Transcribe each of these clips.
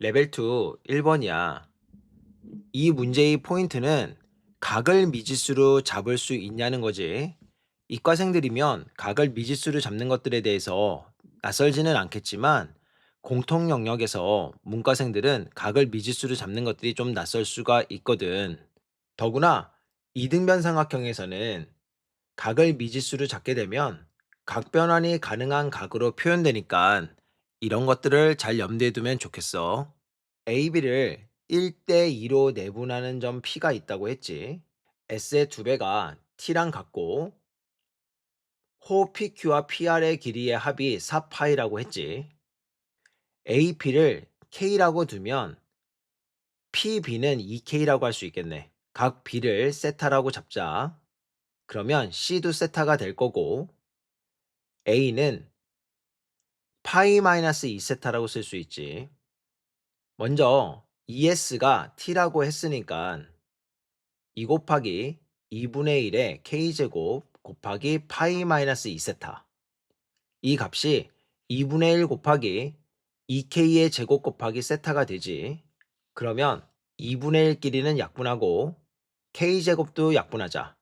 레벨 2 1번이야. 이 문제의 포인트는 각을 미지수로 잡을 수 있냐는 거지. 이과생들이면 각을 미지수로 잡는 것들에 대해서 낯설지는 않겠지만 공통 영역에서 문과생들은 각을 미지수로 잡는 것들이 좀 낯설 수가 있거든. 더구나 이등변삼각형에서는 각을 미지수로 잡게 되면 각 변환이 가능한 각으로 표현되니까 이런 것들을 잘 염두에 두면 좋겠어. AB를 1대 2로 내분하는 점 P가 있다고 했지. S의 2배가 T랑 같고 호 PQ와 PR의 길이의 합이 4파이라고 했지. AP를 K라고 두면 PB는 2K라고 할 수 있겠네. 각 B를 세타라고 잡자. 그러면 C도 세타가 될 거고 A는 파이 마이너스 2세타라고 쓸 수 있지. 먼저 ES가 T라고 했으니까 2 곱하기 2분의 1의 K제곱 곱하기 파이 마이너스 2세타. 이 값이 2분의 1 곱하기 2K의 제곱 곱하기 세타가 되지. 그러면 2분의 1 끼리는 약분하고 K제곱도 약분하자.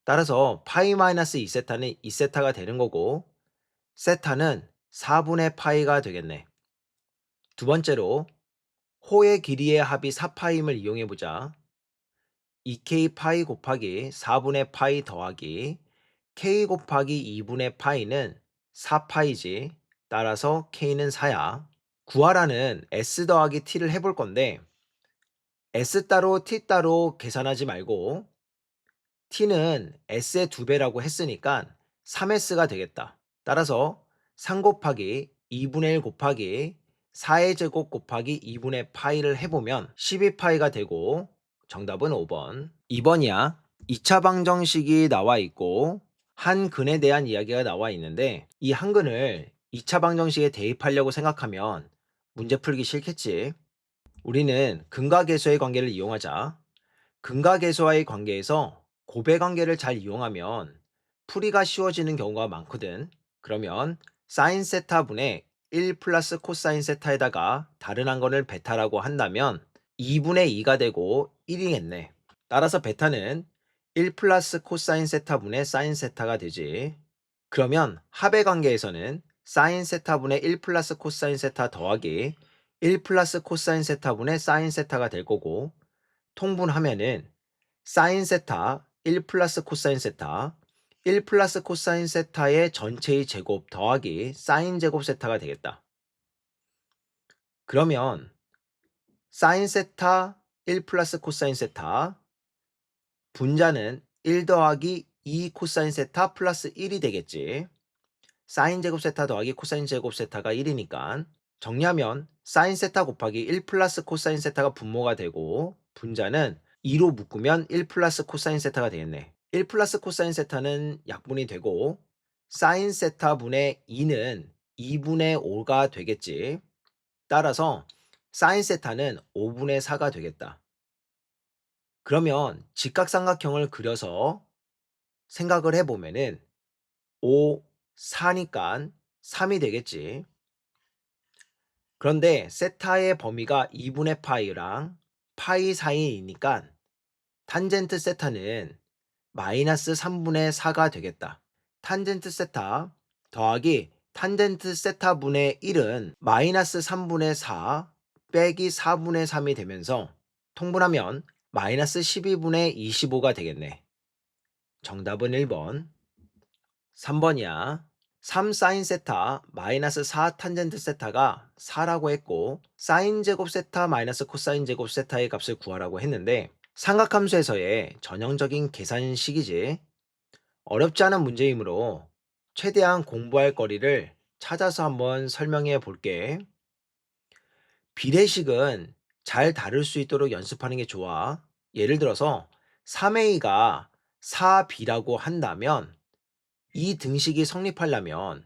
따라서 파이 마이너스 2세타는 2세타가 되는 거고 세타는 4분의 파이가 되겠네. 두 번째로 호의 길이의 합이 4파임을 이용해 보자. 2k 파이 곱하기 4분의 파이 더하기 k 곱하기 2분의 파이는 4파이지. 따라서 k는 4야. 구하라는 s 더하기 t를 해볼 건데 s 따로 t 따로 계산하지 말고 t는 s의 2배라고 했으니까 3s가 되겠다. 따라서 3 곱하기 2분의 1 곱하기 4의 제곱 곱하기 2분의 파이를 해보면 12파이가 되고 정답은 5번. 2번이야. 2차 방정식이 나와 있고 한 근에 대한 이야기가 나와 있는데 이 한 근을 2차 방정식에 대입하려고 생각하면 문제 풀기 싫겠지. 우리는 근과 계수의 관계를 이용하자. 근과 계수와의 관계에서 곱의 관계를 잘 이용하면 풀이가 쉬워지는 경우가 많거든. 그러면 사인 세타분의 1 플러스 코사인 세타에다가 다른 한 건을 베타라고 한다면 2분의 2가 되고 1이겠네. 따라서 베타는 1 플러스 코사인 세타분의 사인 세타가 되지. 그러면 합의 관계에서는 사인 세타분의 1 플러스 코사인 세타 더하기 1 플러스 코사인 세타분의 사인 세타가 될 거고 통분하면은 사인 세타 1 플러스 코사인 세타 1 플러스 코사인 세타의 전체의 제곱 더하기 사인 제곱 세타가 되겠다. 그러면 사인 세타 1 플러스 코사인 세타 분자는 1 더하기 2 코사인 세타 플러스 1이 되겠지. 사인 제곱 세타 더하기 코사인 제곱 세타가 1이니까 정리하면 사인 세타 곱하기 1 플러스 코사인 세타가 분모가 되고 분자는 2로 묶으면 1 플러스 코사인 세타가 되겠네. 1 플러스 코사인 세타는 약분이 되고 사인 세타 분의 2는 2분의 5가 되겠지. 따라서 사인 세타는 5분의 4가 되겠다. 그러면 직각삼각형을 그려서 생각을 해보면은 5, 4니까 3이 되겠지. 그런데 세타의 범위가 2분의 파이랑 파이 사이이니까 탄젠트 세타는 마이너스 3분의 4가 되겠다. 탄젠트 세타 더하기 탄젠트 세타분의 1은 마이너스 3분의 4 빼기 4분의 3이 되면서 통분하면 마이너스 12분의 25가 되겠네. 정답은 1번. 3번이야. 3 사인 세타 마이너스 4 탄젠트 세타가 4라고 했고 사인 제곱 세타 마이너스 코사인 제곱 세타의 값을 구하라고 했는데 삼각함수에서의 전형적인 계산식이지. 어렵지 않은 문제이므로 최대한 공부할 거리를 찾아서 한번 설명해 볼게. 비례식은 잘 다룰 수 있도록 연습하는 게 좋아. 예를 들어서 3a가 4b라고 한다면 이 등식이 성립하려면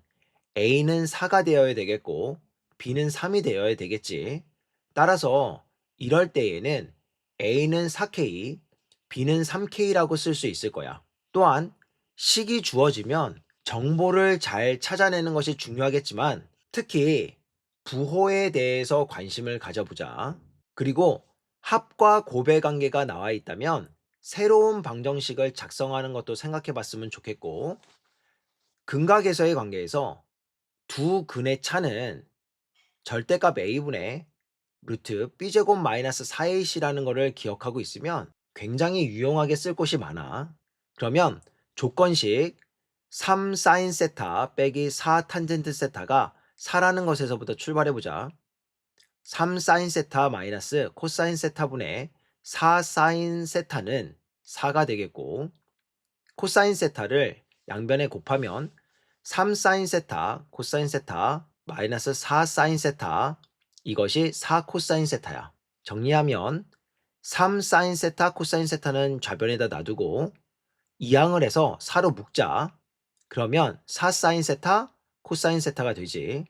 a는 4가 되어야 되겠고 b는 3이 되어야 되겠지. 따라서 이럴 때에는 a는 4k, b는 3k라고 쓸 수 있을 거야. 또한 식이 주어지면 정보를 잘 찾아내는 것이 중요하겠지만 특히 부호에 대해서 관심을 가져보자. 그리고 합과 곱의 관계가 나와 있다면 새로운 방정식을 작성하는 것도 생각해 봤으면 좋겠고, 근각에서의 관계에서 두 근의 차는 절대값 a분의 루트 b제곱 마이너스 4ac라는 거를 기억하고 있으면 굉장히 유용하게 쓸 곳이 많아. 그러면 조건식 3 사인 세타 빼기 4 탄젠트 세타가 4라는 것에서부터 출발해보자. 3 사인 세타 마이너스 코사인 세타분의 4 사인 세타는 4가 되겠고, 코사인 세타를 양변에 곱하면 3 사인 세타 코사인 세타 마이너스 4 사인 세타, 이것이 4 코사인 세타야. 정리하면 3 사인 세타 코사인 세타는 좌변에다 놔두고 이항을 해서 4로 묶자. 그러면 4 사인 세타 코사인 세타가 되지.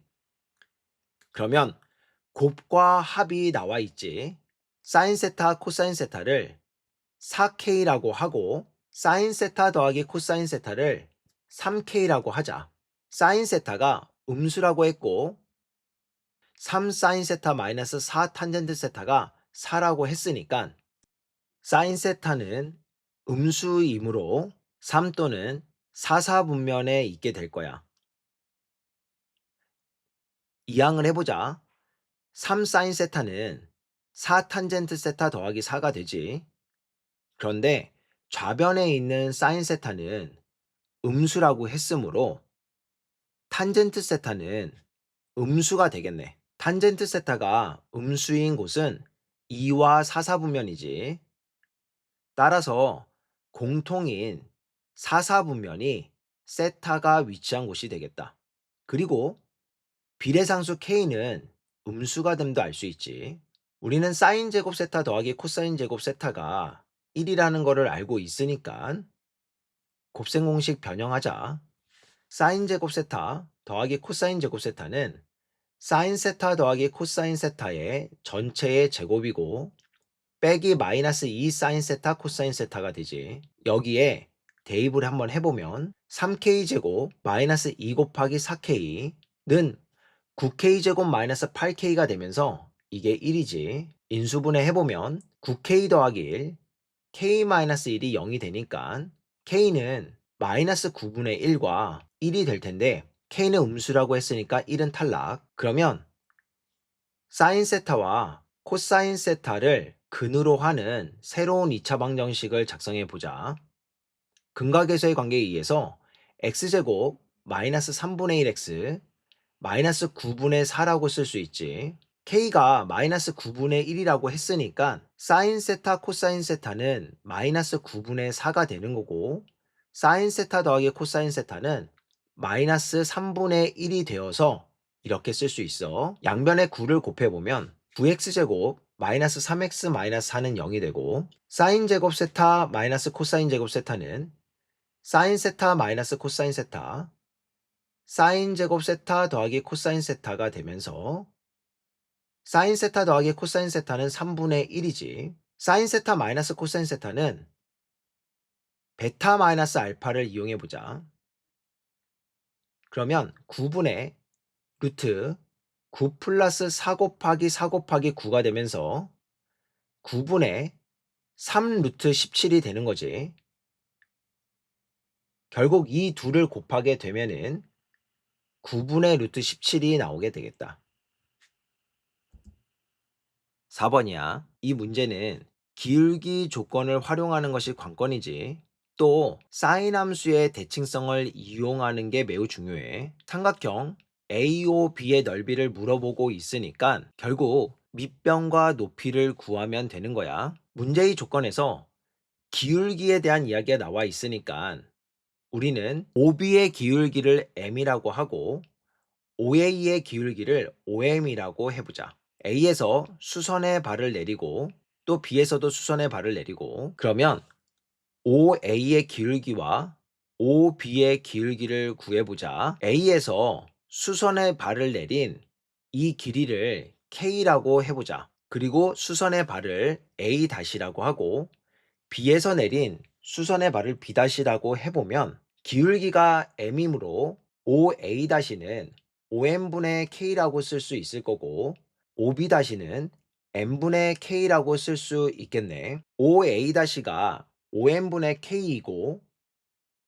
그러면 곱과 합이 나와 있지. 사인 세타 코사인 세타를 4K라고 하고 사인 세타 더하기 코사인 세타를 3K라고 하자. 사인 세타가 음수라고 했고 3 사인 세타 마이너스 4 탄젠트 세타가 4라고 했으니까 사인 세타는 음수이므로 3 또는 4사분면에 있게 될 거야. 이항을 해보자. 3 사인 세타는 4 탄젠트 세타 더하기 4가 되지. 그런데 좌변에 있는 사인 세타는 음수라고 했으므로 탄젠트 세타는 음수가 되겠네. 탄젠트 세타가 음수인 곳은 2와 4사분면이지. 따라서 공통인 4사분면이 세타가 위치한 곳이 되겠다. 그리고 비례상수 k는 음수가 됨도 알 수 있지. 우리는 사인 제곱 세타 더하기 코사인 제곱 세타가 1이라는 거를 알고 있으니까 곱셈 공식 변형하자. 사인 제곱 세타 더하기 코사인 제곱 세타는 사인 세타 더하기 코사인 세타의 전체의 제곱이고 빼기 마이너스 2 사인 세타 코사인 세타가 되지. 여기에 대입을 한번 해보면 3k 제곱 마이너스 2 곱하기 4k는 9k 제곱 마이너스 8k가 되면서 이게 1이지. 인수분해 해보면 9k 더하기 1 k 마이너스 1이 0이 되니까 k는 마이너스 9분의 1과 1이 될 텐데 k는 음수라고 했으니까 1은 탈락. 그러면 사인 세타와 코사인 세타를 근으로 하는 새로운 2차 방정식을 작성해 보자. 근각에서의 관계에 의해서 x제곱 마이너스 3분의 1x 마이너스 9분의 4라고 쓸 수 있지. k가 마이너스 9분의 1이라고 했으니까 사인 세타 코사인 세타는 마이너스 9분의 4가 되는 거고 사인 세타 더하기 코사인 세타는 마이너스 3분의 1이 되어서 이렇게 쓸 수 있어. 양변에 9를 곱해보면 9x제곱 마이너스 3x 마이너스 4는 0이 되고 사인 제곱 세타 마이너스 코사인 제곱 세타는 사인 세타 마이너스 코사인 세타 사인 제곱 세타 더하기 코사인 세타가 되면서 사인 세타 더하기 코사인 세타는 3분의 1이지. 사인 세타 마이너스 코사인 세타는 베타 마이너스 알파를 이용해 보자. 그러면 9분의 루트 9 플러스 4 곱하기 4 곱하기 9가 되면서 9분의 3 루트 17이 되는 거지. 결국 이 둘을 곱하게 되면은 9분의 루트 17이 나오게 되겠다. 4번이야. 이 문제는 기울기 조건을 활용하는 것이 관건이지. 또 사인 함수의 대칭성을 이용하는 게 매우 중요해. 삼각형 AOB의 넓이를 물어보고 있으니까 결국 밑변과 높이를 구하면 되는 거야. 문제의 조건에서 기울기에 대한 이야기가 나와 있으니까 우리는 OB의 기울기를 M이라고 하고 OA의 기울기를 OM이라고 해보자. A에서 수선의 발을 내리고 또 B에서도 수선의 발을 내리고 그러면 OA의 기울기와 OB의 기울기를 구해보자. A에서 수선의 발을 내린 이 길이를 K라고 해보자. 그리고 수선의 발을 A-라고 하고 B에서 내린 수선의 발을 B-라고 해보면 기울기가 M이므로 OA-는 5n분의 k라고 쓸 수 있을 거고 5b-는 n분의 k라고 쓸 수 있겠네. 5a-가 5n분의 k이고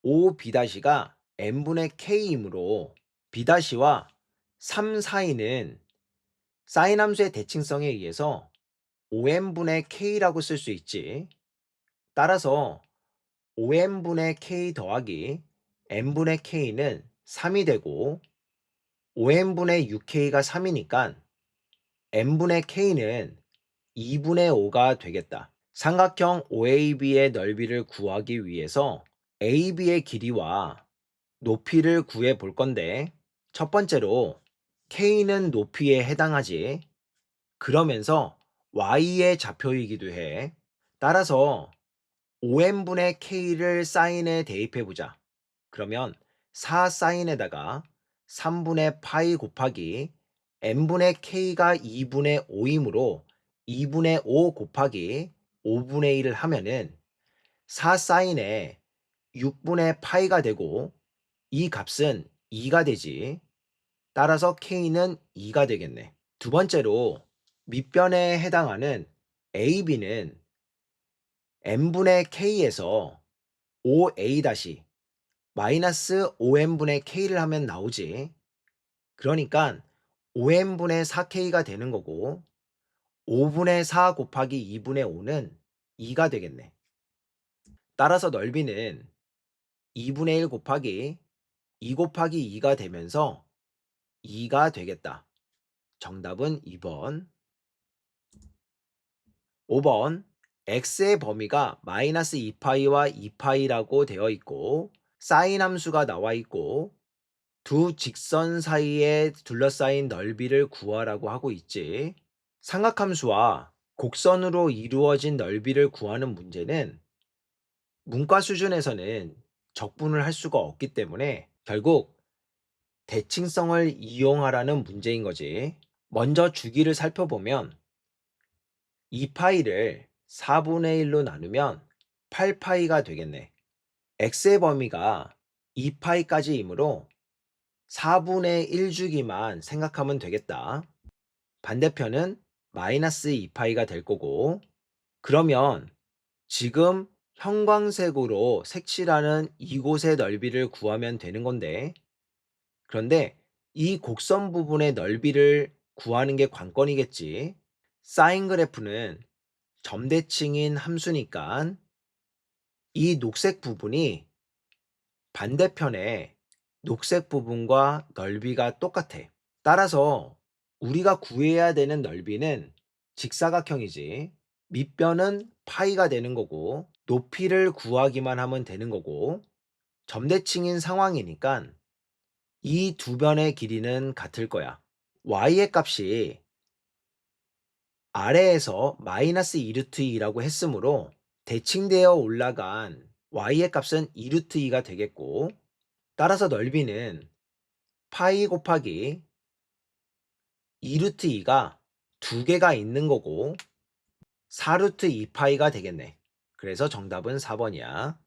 5b-가 n분의 k이므로 b-와 3 사이는 사인 함수의 대칭성에 의해서 5n분의 k라고 쓸 수 있지. 따라서 5n분의 k 더하기 n분의 k는 3이 되고 5n분의 6k가 3이니까 n분의 k는 2분의 5가 되겠다. 삼각형 OAB의 넓이를 구하기 위해서 AB의 길이와 높이를 구해 볼 건데 첫 번째로 k는 높이에 해당하지. 그러면서 y의 좌표이기도 해. 따라서 5n분의 k를 사인에 대입해 보자. 그러면 4 사인에다가 3분의 파이 곱하기 n분의 k가 2분의 5이므로 2분의 5 곱하기 5분의 1을 하면은 4 사인에 6분의 파이가 되고 이 값은 2가 되지. 따라서 k는 2가 되겠네. 두 번째로 밑변에 해당하는 AB는 n분의 k에서 5a- 마이너스 5n분의 k를 하면 나오지. 그러니까 5n분의 4k가 되는 거고 5분의 4 곱하기 2분의 5는 2가 되겠네. 따라서 넓이는 2분의 1 곱하기 2 곱하기 2가 되면서 2가 되겠다. 정답은 2번. 5번 x의 범위가 마이너스 2파이와 2파이라고 되어 있고 사인 함수가 나와 있고 두 직선 사이에 둘러싸인 넓이를 구하라고 하고 있지. 삼각함수와 곡선으로 이루어진 넓이를 구하는 문제는 문과 수준에서는 적분을 할 수가 없기 때문에 결국 대칭성을 이용하라는 문제인 거지. 먼저 주기를 살펴보면 2파이를 4분의 1로 나누면 8파이가 되겠네. x의 범위가 2파이까지이므로 4분의 1주기만 생각하면 되겠다. 반대편은 마이너스 2파이가 될 거고 그러면 지금 형광색으로 색칠하는 이곳의 넓이를 구하면 되는 건데 그런데 이 곡선 부분의 넓이를 구하는 게 관건이겠지. 사인 그래프는 점대칭인 함수니까 이 녹색 부분이 반대편의 녹색 부분과 넓이가 똑같아. 따라서 우리가 구해야 되는 넓이는 직사각형이지. 밑변은 파이가 되는 거고 높이를 구하기만 하면 되는 거고 점대칭인 상황이니까 이 두 변의 길이는 같을 거야. y의 값이 아래에서 마이너스 2루트 2라고 했으므로 대칭되어 올라간 y의 값은 2루트 2가 되겠고 따라서 넓이는 파이 곱하기 2루트 2가 두 개가 있는 거고 4루트 2파이가 되겠네. 그래서 정답은 4번이야.